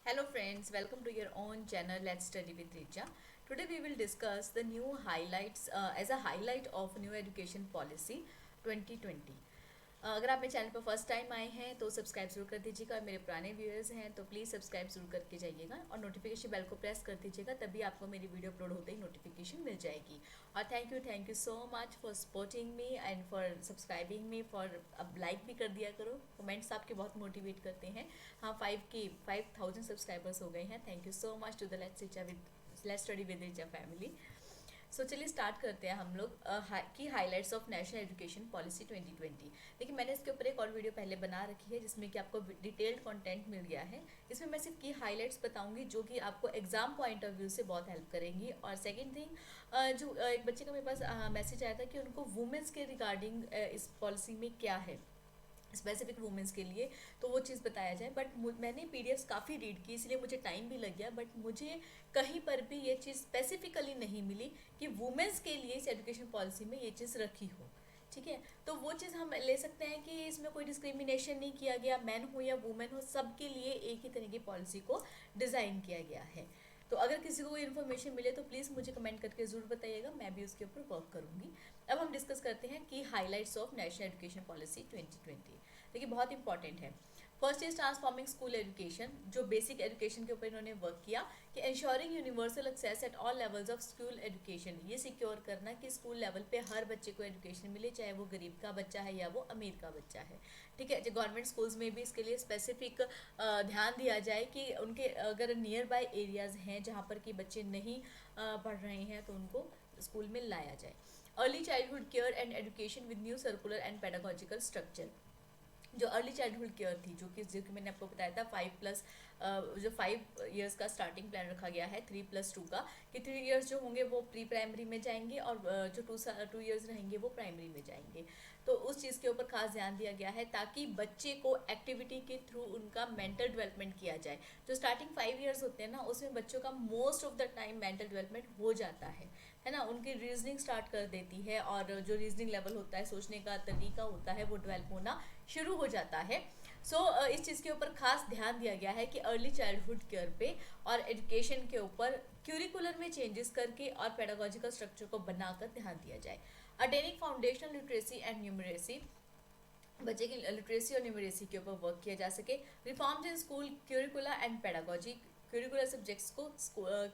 Hello friends, welcome to your own channel Let's Study with Richa. Today we will discuss the new highlights as a highlight of new education policy 2020. अगर आप मेरे channel पर first time आए हैं तो subscribe जरूर कर दीजिएगा और मेरे पुराने व्यूअर्स हैं तो प्लीज़ सब्सक्राइब जरूर करके जाइएगा और नोटिफिकेशन बेल को प्रेस कर दीजिएगा, तभी आपको मेरी वीडियो अपलोड होते ही नोटिफिकेशन मिल जाएगी। और thank you so much for supporting me and for subscribing me for अब लाइक भी कर दिया करो, कमेंट्स आपके बहुत मोटिवेट करते हैं। हाँ, 5,000 सब्सक्राइबर्स हो गए हैं। Thank you so much to the let's study with Richa family. So चलिए स्टार्ट करते हैं हम लोग की highlights of national education policy 2020। देखिए, मैंने इसके ऊपर एक और वीडियो पहले बना रखी है जिसमें कि आपको डिटेल्ड कंटेंट मिल गया है। इसमें मैं सिर्फ की हाइलाइट्स बताऊंगी जो कि आपको एग्जाम पॉइंट ऑफ व्यू से बहुत हेल्प करेंगी। और सेकंड थिंग, जो एक बच्चे का मेरे पास मैसेज आया था कि उनको वुमेंस के रिगार्डिंग इस पॉलिसी में क्या है स्पेसिफिक वुमेंस के लिए, तो वो चीज़ बताया जाए। बट मैंने पीडीएफ्स काफ़ी रीड की इसलिए मुझे टाइम भी लग गया, बट मुझे कहीं पर भी ये चीज़ स्पेसिफिकली नहीं मिली कि वुमेंस के लिए इस एजुकेशन पॉलिसी में ये चीज़ रखी हो। ठीक है, तो वो चीज़ हम ले सकते हैं कि इसमें कोई डिस्क्रिमिनेशन नहीं किया गया, मैन हो या वुमेन हो, सबके लिए एक ही तरह की पॉलिसी को डिज़ाइन किया गया है। तो अगर किसी को कोई इन्फॉर्मेशन मिले तो प्लीज़ मुझे कमेंट करके ज़रूर बताइएगा, मैं भी उसके ऊपर वर्क करूँगी। अब हम डिस्कस करते हैं कि highlights of national education policy 2020। देखिए, बहुत इंपॉर्टेंट है। First is transforming school education, जो बेसिक एजुकेशन के ऊपर इन्होंने वर्क किया कि ensuring universal access at all levels of school education, ये सिक्योर करना कि स्कूल लेवल पे हर बच्चे को एजुकेशन मिले, चाहे वो गरीब का बच्चा है या वो अमीर का बच्चा है। ठीक है, जो गवर्नमेंट स्कूल्स में भी इसके लिए स्पेसिफिक ध्यान दिया जाए कि उनके अगर नियर बाय एरियाज हैं जहाँ पर कि बच्चे नहीं पढ़ रहे हैं तो उनको स्कूल में लाया जाए। Early childhood care and education with new circular and pedagogical structure, जो अर्ली चाइल्डहुड केयर थी, जो कि मैंने आपको बताया था 5+ जो 5 इयर्स का स्टार्टिंग प्लान रखा गया है 3+2 का, कि 3 इयर्स जो होंगे वो प्री प्राइमरी में जाएंगे और जो 2 इयर्स रहेंगे वो प्राइमरी में जाएंगे। तो उस चीज़ के ऊपर खास ध्यान दिया गया है ताकि बच्चे को एक्टिविटी के थ्रू उनका मेंटल डेवलपमेंट किया जाए। जो स्टार्टिंग 5 इयर्स होते हैं ना, उसमें बच्चों का most of the time mental development हो जाता है ना, उनकी रीजनिंग स्टार्ट कर देती है और जो रीजनिंग लेवल होता है, सोचने का तरीका होता है, वो डेवलप होना शुरू हो जाता है। इस चीज़ के ऊपर खास ध्यान दिया गया है कि अर्ली चाइल्डहुड केयर पे और एजुकेशन के ऊपर क्यूरिकुलर में चेंजेस करके और पेडागोजिकल स्ट्रक्चर को बनाकर ध्यान दिया जाए। Attaining foundational literacy and numeracy, बच्चे की लिटरेसी और न्यूमरेसी के ऊपर वर्क किया जा सके। Reforms in school curricula and pedagogy, curricular subjects को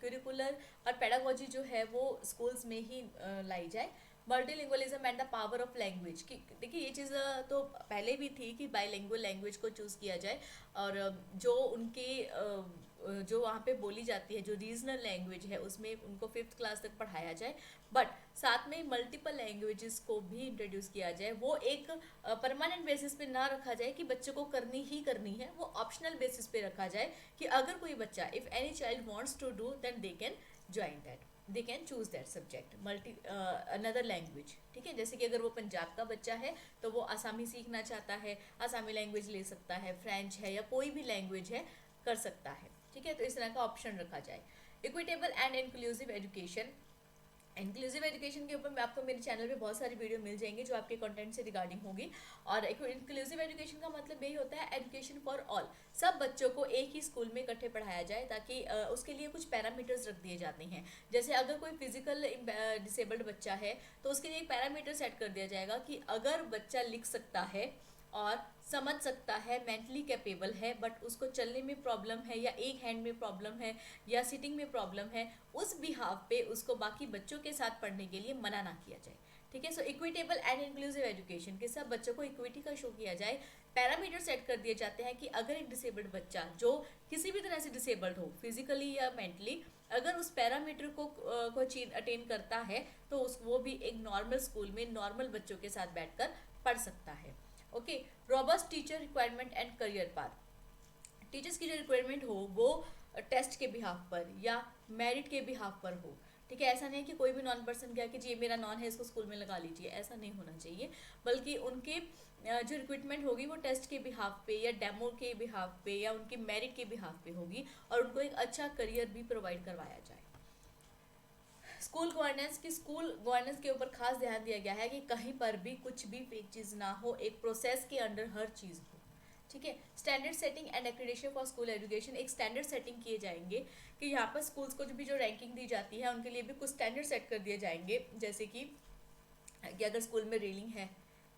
क्यूरिकुलर और पेडागोजी जो है वो स्कूल्स में ही लाई जाए। Multilingualism and the power of language की, देखिए ये चीज़ तो पहले भी थी कि बाईलिंगुअल लैंग्वेज को चूज़ किया जाए और जो उनके जो वहाँ पे बोली जाती है, जो रीजनल लैंग्वेज है, उसमें उनको 5th क्लास तक पढ़ाया जाए। बट साथ में मल्टीपल लैंग्वेजेस को भी इंट्रोड्यूस किया जाए। वो एक परमानेंट बेसिस पे ना रखा जाए कि बच्चे को करनी ही करनी है, वो ऑप्शनल बेसिस पे रखा जाए कि अगर कोई बच्चा, if any child wants to do then they can join that, they can choose that subject multi another language. ठीक है, जैसे कि अगर वो पंजाब का बच्चा है तो वो आसामी सीखना चाहता है, आसामी लैंग्वेज ले सकता है, फ्रेंच है या कोई भी लैंग्वेज है कर सकता है। ठीक है, तो इस तरह का ऑप्शन रखा जाए। Equitable and inclusive education, inclusive education के ऊपर मैं आपको मेरे चैनल पे बहुत सारी वीडियो मिल जाएंगी जो आपके कंटेंट से रिगार्डिंग होगी। और इंक्लूसिव एजुकेशन का मतलब यही होता है एजुकेशन फॉर ऑल, सब बच्चों को एक ही स्कूल में इकट्ठे पढ़ाया जाए, ताकि उसके लिए कुछ पैरामीटर्स रख दिए जाते हैं। जैसे अगर कोई फिजिकल डिसेबल्ड बच्चा है तो उसके लिए एक पैरामीटर सेट कर दिया जाएगा कि अगर बच्चा लिख सकता है और समझ सकता है, मेंटली कैपेबल है, बट उसको चलने में प्रॉब्लम है या एक हैंड में प्रॉब्लम है या सिटिंग में प्रॉब्लम है, उस बिहाफ पे उसको बाकी बच्चों के साथ पढ़ने के लिए मना ना किया जाए। ठीक है, सो इक्विटेबल एंड इंक्लूसिव एजुकेशन के सब बच्चों को इक्विटी का शो किया जाए। पैरामीटर सेट कर दिए जाते हैं कि अगर एक डिसेबल्ड बच्चा जो किसी भी तरह से डिसेबल्ड हो, फिजिकली या मेंटली, अगर उस पैरामीटर को अटेन करता है तो वो भी एक नॉर्मल स्कूल में नॉर्मल बच्चों के साथ बैठकर पढ़ सकता है। Okay, robust teacher requirement and career path, teachers की जो रिक्वायरमेंट हो वो टेस्ट के बिहाफ पर या मेरिट के बिहाफ पर हो। ठीक है, ऐसा नहीं है कि कोई भी नॉन पर्सन क्या कि जी ये मेरा नॉन है इसको स्कूल में लगा लीजिए, ऐसा नहीं होना चाहिए। बल्कि उनके जो रिक्रूटमेंट होगी वो टेस्ट के बिहाफ पे या डेमो के बिहाफ पे या उनकी मेरिट के बिहाफ पे होगी और उनको एक अच्छा करियर भी प्रोवाइड करवाया जाए। स्कूल गवर्नेंस की, स्कूल गवर्नेंस के ऊपर खास ध्यान दिया गया है कि कहीं पर भी कुछ भी फेक चीज़ ना हो, एक प्रोसेस के अंडर हर चीज़ हो। ठीक है। Standard setting and accreditation for school education, एक स्टैंडर्ड सेटिंग किए जाएंगे कि यहाँ पर स्कूल्स को जो रैंकिंग दी जाती है उनके लिए भी कुछ स्टैंडर्ड सेट कर दिए जाएंगे, जैसे कि अगर स्कूल में रेलिंग है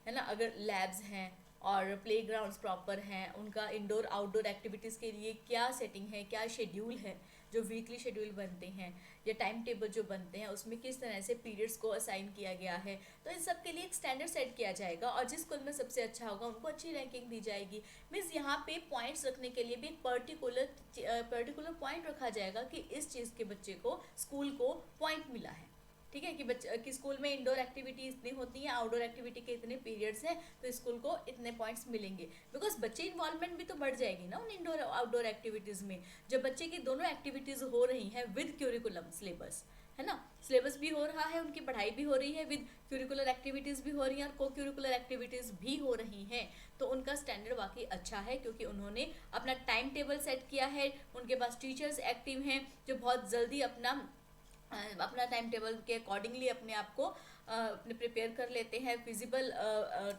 ना, अगर लैब्स हैं और प्लेग्राउंड्स प्रॉपर हैं, उनका इंडोर आउटडोर एक्टिविटीज़ के लिए क्या सेटिंग है, क्या शेड्यूल है, जो वीकली शेड्यूल बनते हैं या टाइम टेबल जो बनते हैं उसमें किस तरह से पीरियड्स को असाइन किया गया है, तो इन सब के लिए एक स्टैंडर्ड सेट किया जाएगा और जिस स्कूल में सबसे अच्छा होगा उनको अच्छी रैंकिंग दी जाएगी। मीन्स यहाँ पे पॉइंट्स रखने के लिए भी एक पर्टिकुलर पॉइंट रखा जाएगा कि इस चीज़ के बच्चे को स्कूल को पॉइंट मिला है, ठीक है, कि बच्चे कि स्कूल में इंडोर एक्टिविटी इतनी होती है, आउटडोर एक्टिविटी के इतने पीरियड्स हैं, तो स्कूल को इतने पॉइंट्स मिलेंगे। बिकॉज बच्चे इन्वॉल्वमेंट भी तो बढ़ जाएगी ना उन इंडोर आउटडोर एक्टिविटीज़ में, जब बच्चे की दोनों एक्टिविटीज़ हो रही हैं विद क्यूरिकुलम सिलेबस, है ना, सिलेबस भी हो रहा है, उनकी पढ़ाई भी हो रही है, विद क्यूरिकुलर एक्टिविटीज़ भी हो रही हैं और को क्यूरिकुलर एक्टिविटीज़ भी हो रही हैं, तो उनका स्टैंडर्ड वाकई अच्छा है क्योंकि उन्होंने अपना टाइम टेबल सेट किया है, उनके पास टीचर्स एक्टिव हैं जो बहुत जल्दी अपना टाइम टेबल के अकॉर्डिंगली अपने आप को अपने प्रिपेयर कर लेते हैं, फिजिबल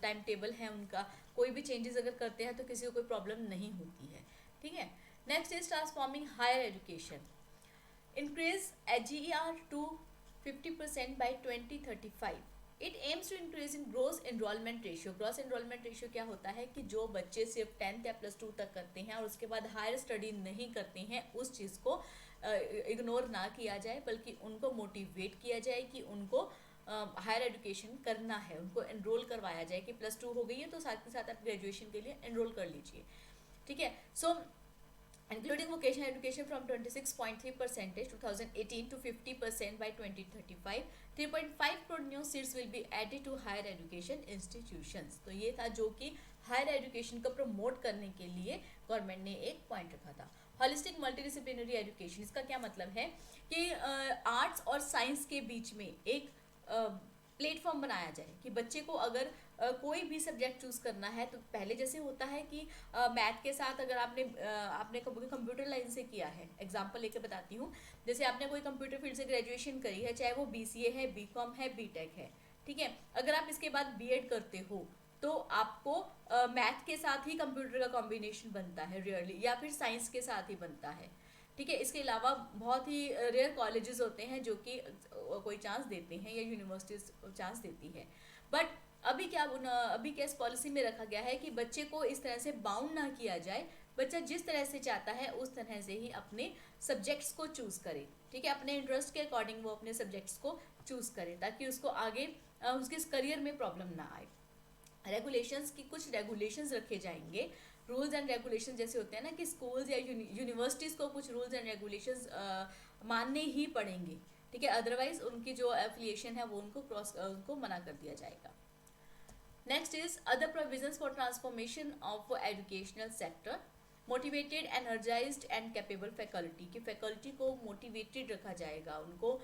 टाइम टेबल है उनका, कोई भी चेंजेस अगर करते हैं तो किसी को कोई प्रॉब्लम नहीं होती है, ठीक है। Next is transforming higher education, increase HER to 50% by 2035। It aims to increase in gross enrolment ratio. Gross enrolment ratio क्या होता है कि जो बच्चे सिर्फ 10th या +2 तक करते हैं और उसके बाद हायर स्टडी नहीं करते हैं, उस चीज़ को इग्नोर ना किया जाए बल्कि उनको मोटिवेट किया जाए कि उनको हायर एजुकेशन करना है, उनको एनरोल करवाया जाए कि +2 हो गई है तो साथ के साथ आप ग्रेजुएशन के लिए एनरोल कर लीजिए, ठीक है। सो including vocational education from 26.3% 2018 to 50% by 2035, 3.5 crore new seats will be added to higher education institutions। तो ये था जो कि हायर एजुकेशन को प्रमोट करने के लिए गवर्नमेंट ने एक पॉइंट रखा था। होलिस्टिक मल्टीडिसिप्लिनरी एजुकेशन, इसका क्या मतलब है कि आर्ट्स और साइंस के बीच में एक प्लेटफॉर्म बनाया जाए कि बच्चे को अगर कोई भी सब्जेक्ट चूज़ करना है तो पहले जैसे होता है कि मैथ के साथ अगर आपने कंप्यूटर लाइन से किया है, एग्जांपल लेके बताती हूँ, जैसे आपने कोई कंप्यूटर फील्ड से ग्रेजुएशन करी है, चाहे वो BCA है, BCom है, BTech है, ठीक है, अगर आप इसके बाद B.Ed करते हो तो आपको मैथ के साथ ही कंप्यूटर का कॉम्बिनेशन बनता है रेयरली, या फिर साइंस के साथ ही बनता है, ठीक है। इसके अलावा बहुत ही रेयर कॉलेजेस होते हैं जो कि कोई चांस देते हैं या यूनिवर्सिटीज चांस देती है, बट अभी क्या इस पॉलिसी में रखा गया है कि बच्चे को इस तरह से बाउंड ना किया जाए, बच्चा जिस तरह से चाहता है उस तरह से ही अपने सब्जेक्ट्स को चूज़ करे, ठीक है, अपने इंटरेस्ट के अकॉर्डिंग वो अपने सब्जेक्ट्स को चूज़ करे ताकि उसको आगे उसके करियर में प्रॉब्लम ना आए। रेगुलेशंस की कुछ रेगुलेशंस रखे जाएंगे, रूल्स एंड रेगुलेशन जैसे होते हैं ना कि स्कूल्स या यूनिवर्सिटीज़ को कुछ रूल्स एंड रेगुलेशंस मानने ही पड़ेंगे, ठीक है, अदरवाइज उनकी जो एफिलिएशन है वो उनको मना कर दिया जाएगा। Next is other provisions for transformation of educational sector, motivated energised and capable faculty, की फैकल्टी को मोटिवेटेड रखा जाएगा, उनको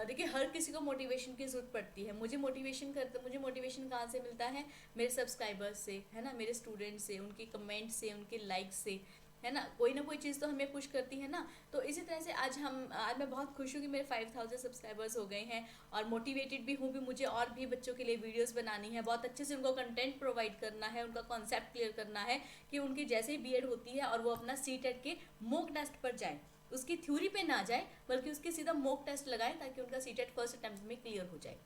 देखिए हर किसी को मोटिवेशन की ज़रूरत पड़ती है, मुझे मोटिवेशन कहाँ से मिलता है, मेरे सब्सक्राइबर्स से, है ना, मेरे स्टूडेंट्स से, उनके कमेंट से, उनके लाइक्स से, है ना, कोई ना कोई चीज़ तो हमें पुश करती है ना। तो इसी तरह से आज मैं बहुत खुश हूँ कि मेरे 5000 सब्सक्राइबर्स हो गए हैं और मोटिवेटेड भी हूँ भी, मुझे और भी बच्चों के लिए वीडियोस बनानी है, बहुत अच्छे से उनको कंटेंट प्रोवाइड करना है, उनका कॉन्सेप्ट क्लियर करना है कि उनकी जैसे ही B.Ed होती है और वो अपना CTET के मॉक टेस्ट पर जाए, उसकी थ्योरी पे ना जाए बल्कि उसके सीधा मॉक टेस्ट लगाएं ताकि उनका CTET फर्स्ट अटैम्प्ट में क्लियर हो जाए।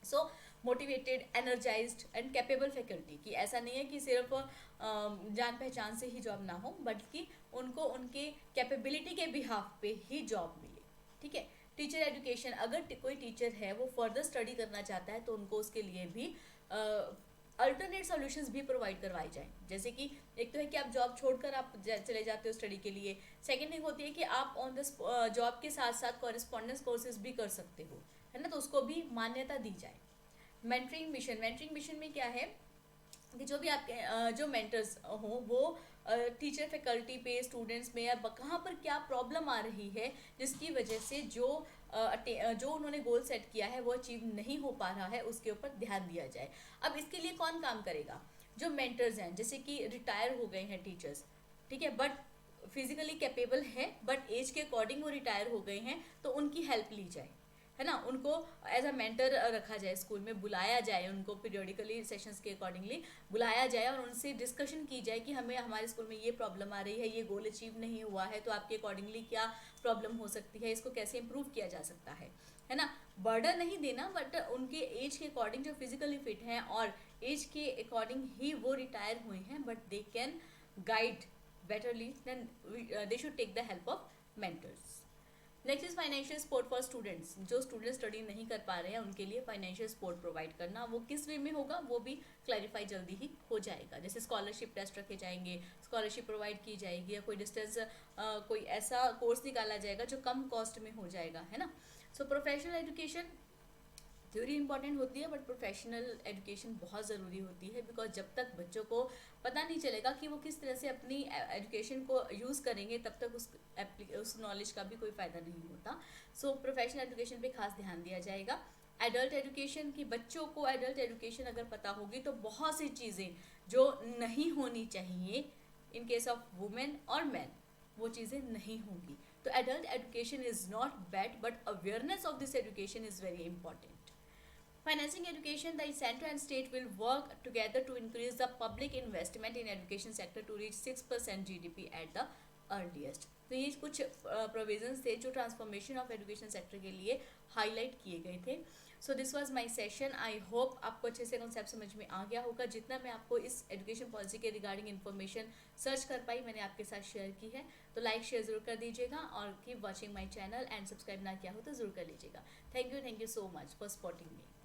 सो motivated, energised and capable faculty, की ऐसा नहीं है कि सिर्फ जान पहचान से ही जॉब ना हो बल्कि उनको उनके कैपेबिलिटी के बिहाफ पे ही जॉब मिले, ठीक है। टीचर एजुकेशन, अगर कोई टीचर है वो फर्दर स्टडी करना चाहता है तो उनको उसके लिए भी अल्टरनेट सॉल्यूशंस भी प्रोवाइड करवाए जाएं, जैसे कि एक तो है कि आप जॉब छोड़कर आप चले जाते हो स्टडी के लिए, सेकेंड थिंग होती है कि आप ऑन द जॉब के साथ साथ कॉरेस्पॉन्डेंस कोर्सेज भी कर सकते हो, है ना, तो उसको भी मान्यता दी जाए। मेंटरिंग मिशन में क्या है कि जो भी आपके जो मेंटर्स हों वो टीचर फैकल्टी पे, स्टूडेंट्स में या कहाँ पर क्या प्रॉब्लम आ रही है जिसकी वजह से जो उन्होंने गोल सेट किया है वो अचीव नहीं हो पा रहा है, उसके ऊपर ध्यान दिया जाए। अब इसके लिए कौन काम करेगा, जो मेंटर्स हैं, जैसे कि रिटायर हो गए हैं टीचर्स, ठीक है, बट फिजिकली कैपेबल है बट एज के अकॉर्डिंग वो रिटायर हो गए हैं, तो उनकी हेल्प ली जाए, है ना, उनको एज अ मेंटर रखा जाए, स्कूल में बुलाया जाए, उनको पीरियडिकली सेशंस के अकॉर्डिंगली बुलाया जाए और उनसे डिस्कशन की जाए कि हमें हमारे स्कूल में ये प्रॉब्लम आ रही है, ये गोल अचीव नहीं हुआ है, तो आपके अकॉर्डिंगली क्या प्रॉब्लम हो सकती है, इसको कैसे इंप्रूव किया जा सकता है ना। बर्डन नहीं देना, बट उनके एज के अकॉर्डिंग जो फिजिकली फिट हैं और एज के अकॉर्डिंग ही वो रिटायर हुए हैं, but they can guide betterly, then they should take the help of mentors. Next is financial support for students. जो स्टूडेंट स्टडी नहीं कर पा रहे हैं उनके लिए फाइनेंशियल सपोर्ट प्रोवाइड करना, वो किस वे में होगा वो भी क्लैरिफाई जल्दी ही हो जाएगा। जैसे स्कॉलरशिप टेस्ट रखे जाएंगे, स्कॉलरशिप प्रोवाइड की जाएगी, या कोई डिस्टेंस कोई ऐसा कोर्स निकाला जाएगा जो कम कॉस्ट में हो जाएगा, है ना। सो प्रोफेशनल एजुकेशन, थ्योरी इंपॉर्टेंट होती है बट प्रोफेशनल एजुकेशन बहुत ज़रूरी होती है, बिकॉज जब तक बच्चों को पता नहीं चलेगा कि वो किस तरह से अपनी एजुकेशन को यूज़ करेंगे तब तक उस नॉलेज का भी कोई फ़ायदा नहीं होता। सो प्रोफेशनल एजुकेशन पे खास ध्यान दिया जाएगा। एडल्ट एजुकेशन की, बच्चों को एडल्ट एजुकेशन अगर पता होगी तो बहुत सी चीज़ें जो नहीं होनी चाहिए इन केस ऑफ वुमेन और मैन, वो चीज़ें नहीं होंगी। तो adult education is not bad, but awareness of this education is very important. Financing education, the center and state will work together to increase the public investment in education sector to reach 6% GDP at the earliest. तो ये कुछ provisions थे जो transformation of education sector के लिए highlight किए गए थे। So this was my session. I hope आपको अच्छे से कॉन्सेप्ट समझ में आ गया होगा। जितना मैं आपको इस एजुकेशन पॉलिसी के रिगार्डिंग इन्फॉर्मेशन सर्च कर पाई मैंने आपके साथ शेयर की है। तो लाइक शेयर जरूर कर दीजिएगा और keep watching my channel, and subscribe ना किया हो तो जरूर कर लीजिएगा। Thank you so much for supporting me.